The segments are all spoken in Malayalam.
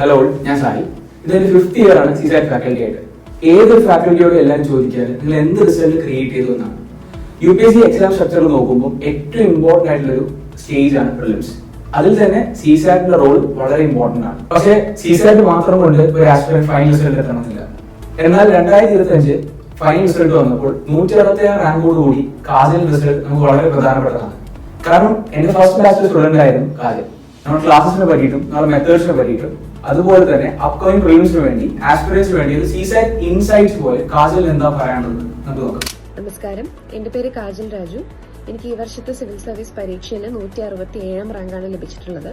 ഹലോ, ഞാൻ സായി. ഇതൊരു 5th ഇയർ ആണ് CSAT ഫാക്കൽറ്റി ആയിട്ട്. ഏതൊരു ഫാക്കൽറ്റിയോട് എല്ലാവരും ചോദിക്കാൻ നിങ്ങൾ എന്ത് റിസൾട്ട് ക്രിയേറ്റ് ചെയ്തു എന്നാണ്. UPSC എക്സാം സ്ട്രക്ചർ നോക്കുമ്പോൾ ഏറ്റവും ഇമ്പോർട്ടന്റ് ആയിട്ടുള്ളൊരു സ്റ്റേജ് ആണ് പ്രിലിംസ്. അതിൽ തന്നെ CSATന്റെ റോൾ വളരെ ഇമ്പോർട്ടന്റ് ആണ്. പക്ഷേ CSAT മാത്രം കൊണ്ട് ഒരു ആസ്പിറന്റ് ഫൈനൽ റിസൾട്ട് എത്തണമെന്നില്ല. എന്നാൽ 2025 ഫൈനൽ റിസൾട്ട് വന്നപ്പോൾ 166 റാങ്കോടുകൂടി കാജൽ റിസൾട്ട് നമുക്ക് വളരെ പ്രധാനപ്പെട്ടതാണ്. കാരണം എന്റെ ഫസ്റ്റ് ബാച്ചിലെ സ്റ്റുഡന്റ് ആയിരുന്നു കാജൽ. നമ്മുടെ ക്ലാസ്സിനെ പറ്റിയിട്ടും നമ്മുടെ മെത്തേഡ്സിനെ പറ്റിയിട്ടും അതുപോലെ തന്നെ അപ്കമിംഗ് പ്രിലിംസിന് വേണ്ടി ആസ്പിറൻസിന് വേണ്ടി ഒരു CSAT ഇൻസൈറ്റ്സ് പോലെ കാജൽ എന്താ പറയാനുള്ളത് നമുക്ക് നോക്കാം. നമസ്കാരം, എന്റെ പേര് കാജൽ രാജു. എനിക്ക് ഈ വർഷത്തെ സിവിൽ സർവീസ് പരീക്ഷയിൽ 167 റാങ്കാണ് ലഭിച്ചിട്ടുള്ളത്.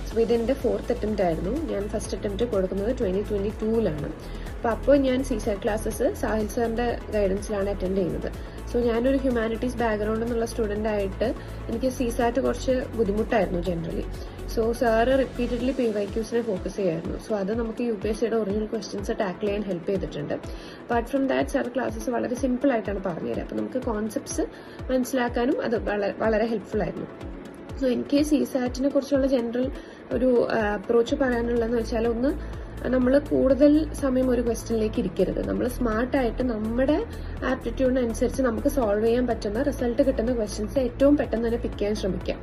സോ ഇതെന്റെ 4th അറ്റംപ്റ്റ് ആയിരുന്നു. ഞാൻ ഫസ്റ്റ് അറ്റംപ്റ്റ് കൊടുക്കുന്നത് 2022-ലാണ്. അപ്പോൾ ഞാൻ CSAT ക്ലാസ്സസ് സാഹിൽ സാറിന്റെ ഗൈഡൻസിലാണ് അറ്റൻഡ് ചെയ്യുന്നത്. സോ ഞാനൊരു ഹ്യൂമാനിറ്റീസ് ബാക്ക്ഗ്രൗണ്ട് എന്നുള്ള സ്റ്റുഡന്റ് ആയിട്ട് എനിക്ക് CSAT കുറച്ച് ബുദ്ധിമുട്ടായിരുന്നു ജനറലി. സോ സാറ് റിപ്പീറ്റഡ്ലി PYQസിനെ ഫോക്കസ് ചെയ്യായിരുന്നു. സോ അത് നമുക്ക് UPSCയുടെ ഒറിജിനൽ ക്വസ്റ്റ്യൻസ് ടാക്കിൾ ചെയ്യാൻ ഹെൽപ്പ് ചെയ്തിട്ടുണ്ട്. Apart from that sir classes വളരെ സിമ്പിൾ ആയിട്ടാണ് പറഞ്ഞുതരാം. അപ്പോൾ നമുക്ക് കോൺസെപ്റ്റ്സ് മനസ്സിലാക്കാനും അത് വളരെ ഹെൽപ്ഫുൾ ആയിരുന്നു. സോ എനിക്ക് CSATനെ കുറിച്ചുള്ള ജനറൽ ഒരു അപ്രോച്ച് പറയാനുള്ളതെന്ന് വെച്ചാൽ, ഒന്ന്, നമ്മൾ കൂടുതൽ സമയം ഒരു ക്വസ്റ്റ്യനിലേക്ക് ഇരിക്കരുത്. നമ്മൾ സ്മാർട്ടായിട്ട് നമ്മുടെ ആപ്റ്റിറ്റ്യൂഡിനനുസരിച്ച് നമുക്ക് സോൾവ് ചെയ്യാൻ പറ്റുന്ന റിസൾട്ട് കിട്ടുന്ന ക്വസ്റ്റ്യൻസ് ഏറ്റവും പെട്ടെന്ന് തന്നെ പിക്ക് ചെയ്യാൻ ശ്രമിക്കാം.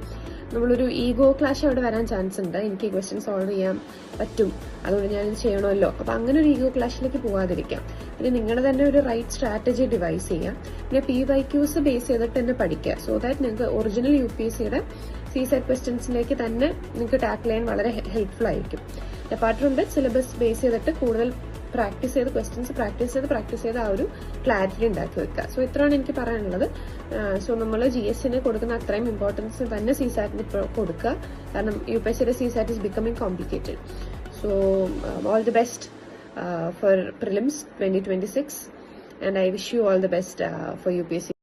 നമ്മളൊരു ഈഗോ ക്ലാഷ് അവിടെ വരാൻ ചാൻസ് ഉണ്ട്. എനിക്ക് ഈ ക്വസ്റ്റ്യൻ സോൾവ് ചെയ്യാൻ പറ്റും, അതുകൊണ്ട് ഞാനിത് ചെയ്യണമല്ലോ. അപ്പം അങ്ങനെ ഒരു ഈഗോ ക്ലാഷിലേക്ക് പോകാതിരിക്കാം. പിന്നെ നിങ്ങളുടെ തന്നെ ഒരു റൈറ്റ് സ്ട്രാറ്റജി ഡിവൈസ് ചെയ്യാം. പിന്നെ PYQs ബേസ് ചെയ്തിട്ട് തന്നെ പഠിക്കുക. സോ ദാറ്റ് നിങ്ങൾക്ക് ഒറിജിനൽ UPSCയുടെ CSAT ക്വസ്റ്റ്യൻസിലേക്ക് തന്നെ നിങ്ങൾക്ക് ടാക്കിൾ ചെയ്യാൻ വളരെ ഹെൽപ്ഫുൾ ആയിരിക്കും. Apart from that syllabus base ചെയ്തിട്ട് കൂടുതൽ പ്രാക്ടീസ് ചെയ്ത് ക്വസ്റ്റ്യൻസ് പ്രാക്ടീസ് ചെയ്ത് ആ ഒരു ക്ലാരിറ്റി ഉണ്ടാക്കി വെക്കുക. സോ ഇത്രയാണ് എനിക്ക് പറയാനുള്ളത്. സോ നമ്മൾ GSന് കൊടുക്കുന്ന അത്രയും ഇമ്പോർട്ടൻസ് തന്നെ CSATന് കൊടുക്കുക. കാരണം UPSCയുടെ CSAT is becoming complicated. So all the best for prelims 2026, and I wish you all the best for UPSC.